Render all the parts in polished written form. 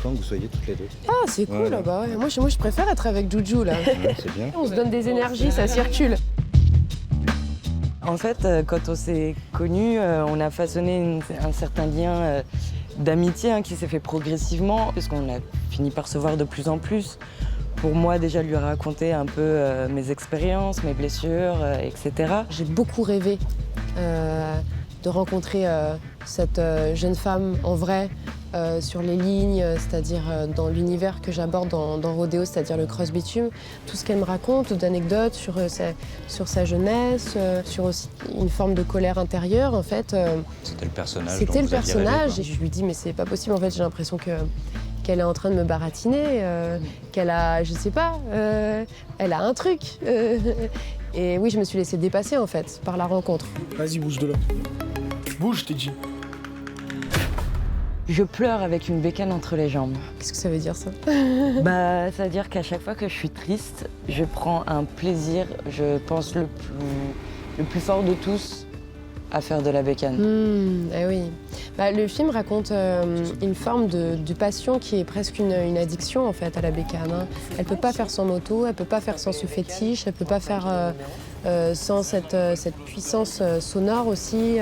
content que vous soyez toutes les deux. Ah, c'est cool, Voilà. bah ouais. Moi, je préfère être avec Juju, là. Ouais, c'est bien. On se donne des énergies, ça circule. En fait, quand on s'est connus, on a façonné un certain lien d'amitié qui s'est fait progressivement, parce qu'on a fini par se voir de plus en plus. Pour moi, déjà, lui raconter un peu mes expériences, mes blessures, etc. J'ai beaucoup rêvé de rencontrer cette jeune femme en vrai, sur les lignes, c'est-à-dire dans l'univers que j'aborde dans Rodéo, c'est-à-dire le cross bitume. Tout ce qu'elle me raconte d'anecdotes sur sa jeunesse, sur aussi une forme de colère intérieure, en fait. C'était le personnage. C'était dont le vous aviez personnage, rêvé, et je lui dis mais c'est pas possible, en fait, j'ai l'impression qu'elle est en train de me baratiner, qu'elle a, je sais pas, elle a un truc. Et oui, je me suis laissée dépasser, en fait, par la rencontre. Vas-y, bouge de là. Bouge, je t'ai dit. Je pleure avec une bécane entre les jambes. Qu'est-ce que ça veut dire, ça? Bah, ça veut dire qu'à chaque fois que je suis triste, je prends un plaisir, je pense le plus fort de tous, à faire de la bécane. Eh oui. Bah, le film raconte une forme de passion qui est presque une addiction, en fait, à la bécane, hein. Elle peut pas faire sans moto, elle peut pas faire sans ce fétiche, elle peut pas faire sans cette puissance sonore aussi.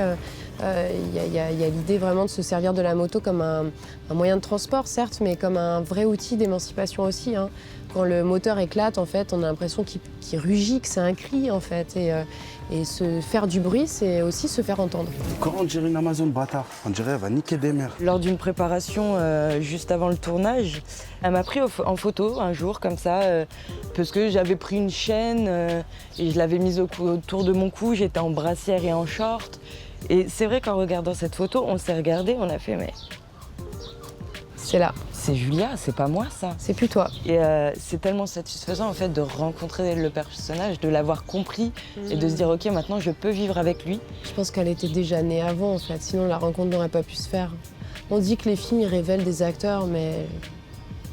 Il y a l'idée vraiment de se servir de la moto comme un moyen de transport, certes, mais comme un vrai outil d'émancipation aussi, hein. Quand le moteur éclate, en fait, on a l'impression qu'il rugit, que c'est un cri, en fait. Et se faire du bruit, c'est aussi se faire entendre. Quand on dirait une Amazon bâtard, on dirait elle va niquer des mères. Lors d'une préparation juste avant le tournage, elle m'a pris en photo un jour comme ça, parce que j'avais pris une chaîne et je l'avais mise autour de mon cou, j'étais en brassière et en short. Et c'est vrai qu'en regardant cette photo, on s'est regardé, on a fait mais C'est là, c'est Julia, c'est pas moi ça. c'est plus toi. Et c'est tellement satisfaisant en fait de rencontrer le personnage, de l'avoir compris et de se dire ok maintenant je peux vivre avec lui. Je pense qu'elle était déjà née avant, en fait, sinon la rencontre n'aurait pas pu se faire. On dit que les films, ils révèlent des acteurs, mais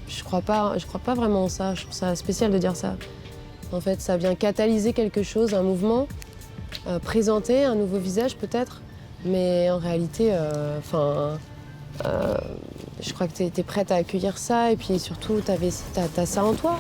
je crois pas vraiment en ça. Je trouve ça spécial de dire ça. En fait, ça vient catalyser quelque chose, un mouvement, présenter un nouveau visage peut-être, mais en réalité, je crois que tu es prête à accueillir ça, et puis surtout, t'as ça en toi.